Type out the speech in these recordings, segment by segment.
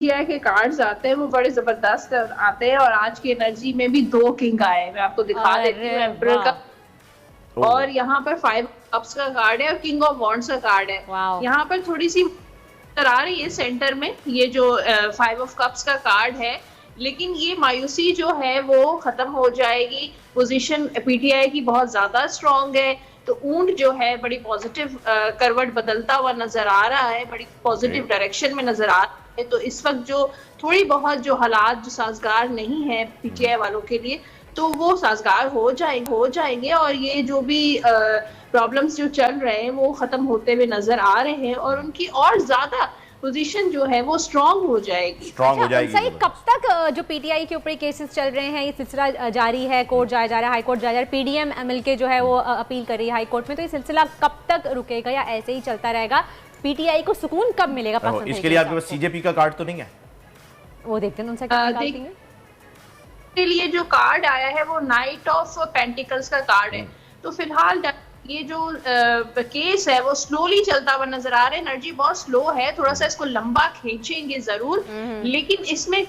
किया के कार्ड्स आते हैं वो बड़े जबरदस्त आते हैं और आज की एनर्जी में भी 2 किंग आए हैं। मैं आपको दिखा देती हूँ अरे एम्परर का। वाह! और यहाँ पर 5 कप्स का कार्ड है और किंग ऑफ वॉन्ड्स का कार्ड है। वाओ! यहाँ पर थोड़ी-सी नज़र आ रही है सेंटर में ये जो 5 ऑफ कप्स का कार्ड है, लेकिन ये मायूसी जो है वो खत्म हो जाएगी। पोज़ीशन पीटीआई की बहुत ज़्यादा स्ट्रॉन्ग है, तो ऊंट जो है बड़ी पॉजिटिव करवट बदलता हुआ नज़र आ रहा है, बड़ी पॉजिटिव डायरेक्शन में नज़र आ रहा है। तो इस वक़्त जो थोड़ी बहुत जो हालात जो साज़गार नहीं है पीटीआई वालों के लिए, तो वो साज़गार हो जाएँगे और ये जो भी प्रॉब्लम्स जो चल रहे हैं वो ख़त्म होते हुए नज़र आ रहे हैं और उनकी और ज़्यादा पोजीशन जो है वो स्ट्रांग हो जाएगी। स्ट्रांग हो जाएगी। सही कब तक जो पीटीआई के ऊपर केसेस चल रहे हैं, ये सिलसिला जारी है, कोर्ट जाया जा रहा है, हाई कोर्ट जाया जा रहा है, पीडीएम एमएलके जो है वो अपील कर रही है हाई कोर्ट में, तो ये सिलसिला कब तक रुकेगा या ऐसे ही चलता रहेगा? पीटीआई को सुकून कब मिलेगा? इसके लिए आपके पास सीजेपी का कार्ड तो नहीं है? वो देखते हैं उनसे क्या निकालती हैं। के लिए जो कार्ड आया है वो नाइट ऑफ पेंटिकल्स का कार्ड है। तो फिलहाल ये जो केस है वो स्लोली चलता हुआ नजर आ रहा है। एनर्जी बहुत स्लो है, थोड़ा सा इसको लंबा खींचेंगे जरूर, लेकिन इसमें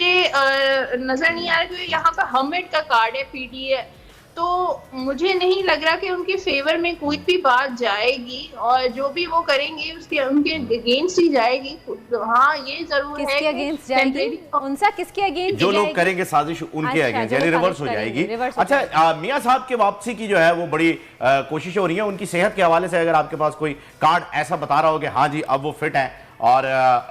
नजर नहीं आ रहा क्योंकि यहाँ पर हमिट का कार्ड है पीडीए, तो मुझे नहीं लग रहा कि उनके फेवर में कोई भी बात जाएगी और जो भी वो करेंगे उसके उनके अगेंस्ट ही जाएगी। तो हाँ, ये जरूर है किसके अगेंस्ट जाएगी? उनसा किसके अगेंस्ट? जो लोग करेंगे साजिश उनके अगेंस्ट, यानी रिवर्स हो जाएगी। अच्छा, मियां साहब के वापसी की जो है वो बड़ी कोशिशें हो रही है। उनकी सेहत के हवाले से अगर आपके पास कोई कार्ड ऐसा बता रहा हो कि हाँ जी अब वो फिट है और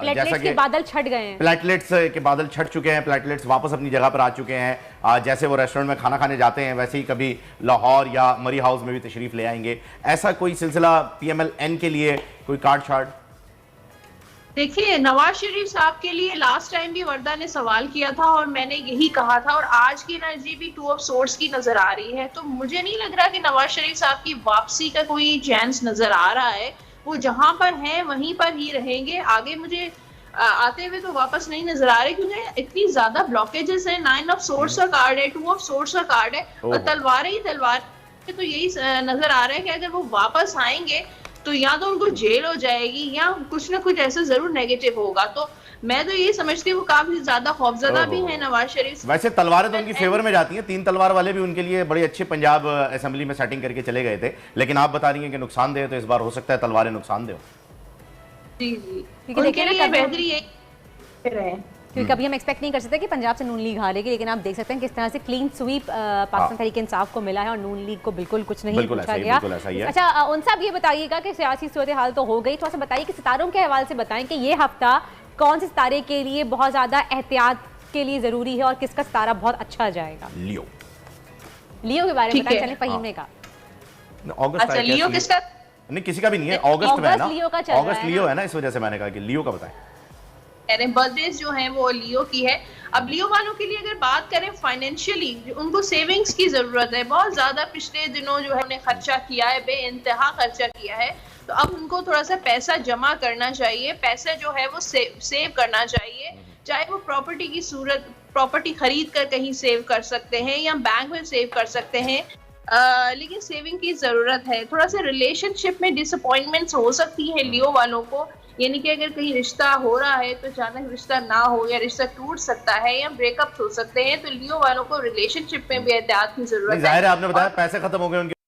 जैसा कि बादल छट गए हैं, प्लेटलेट्स के बादल छट चुके हैं, प्लेटलेट्स वापस अपनी जगह पर आ चुके हैं, जैसे वो रेस्टोरेंट में खाना खाने जाते हैं वैसे ही कभी लाहौर या मरी हाउस में भी तशरीफ ले आएंगे, ऐसा कोई सिलसिला पीएमएल-एन के लिए कोई कार्ड शार्ड? देखिए, नवाज शरीफ साहब के लिए लास्ट टाइम भी वर्दा ने सवाल किया था और मैंने यही कहा था और आज की एनर्जी भी 2 ऑफ सोर्स की नजर आ रही है। तो मुझे नहीं लग रहा कि नवाज शरीफ साहब की वापसी का कोई चांस नजर आ रहा है। वो जहां पर हैं वहीं पर ही रहेंगे। आगे मुझे आते हुए तो वापस नहीं नजर आ रहे क्योंकि इतनी ज्यादा ब्लॉकेजेस है। 9 ऑफ सोर्स का कार्ड है, 2 ऑफ सोर्स का कार्ड है और तलवारें ही तलवार। तो यही नजर आ रहा है कि अगर वो वापस आएंगे तो या तो उनको जेल हो जाएगी या कुछ ना कुछ ऐसा जरूर नेगेटिव होगा। तो मैं तो ये समझती हूँ वो काफी ज्यादा खौफजदा भी है नवाज शरीफ। वैसे तलवारें तो उनकी फेवर में जाती हैं, 3 तलवार वाले भी उनके लिए बड़ी अच्छे पंजाब असेंबली में सेटिंग करके चले गए थे, लेकिन आप बता रही हैं कि नुकसानदेह, तो इस बार हो सकता है तलवारें नुकसानदेह हो। जी जी, उनके लिए बेहतरी यही रहे क्योंकि कभी हम एक्सपेक्ट नहीं कर सकते कि पंजाब से नून लीग हारेगी, लेकिन आप देख सकते हैं किस तरह से क्लीन स्वीप पाकिस्तान तहरीक इंसाफ को मिला है और नून लीग को बिल्कुल कुछ नहीं पूछा गया। अच्छा, उन साहब ये बताइएगा कि सियासी सूरत हाल तो हो गई, थोड़ा सा बताइए कि सितारों के हवाले से बताएं कि ये हफ्ता कौन से सितारे के लिए बहुत ज्यादा एहतियात के लिए जरूरी है और किसका सितारा बहुत अच्छा जाएगा? लियो के बारे में बताएं। चलें, फहीम ने कहा अच्छा लियो किसका? नहीं, किसी का भी नहीं है, अगस्त में है ना, अगस्त लियो है ना, इस वजह से मैंने कहा कि लियो का बताएं। बर्थडेज जो है वो लियो की है। अब लियो वालों के लिए अगर बात करें फाइनेंशियली, उनको सेविंग्स की जरूरत है। बहुत ज्यादा पिछले दिनों जो है उन्हें खर्चा किया है, बेइंतहा खर्चा किया है, तो अब उनको थोड़ा सा पैसा जमा करना चाहिए। पैसा जो है वो सेव करना चाहिए, चाहे वो प्रॉपर्टी की सूरत, प्रॉपर्टी खरीद कर कहीं सेव कर सकते हैं या बैंक में सेव कर सकते हैं, लेकिन सेविंग की जरूरत है। थोड़ा सा रिलेशनशिप में डिसअपॉइंटमेंट्स हो सकती है लियो वालों को, यानी कि अगर कहीं रिश्ता हो रहा है तो अचानक रिश्ता ना हो या रिश्ता टूट सकता है या ब्रेकअप हो सकते हैं, तो लियो वालों को रिलेशनशिप में भी एहतियात की जरूरत है। जाहिर है, आपने बताया पैसे खत्म हो गए उनके।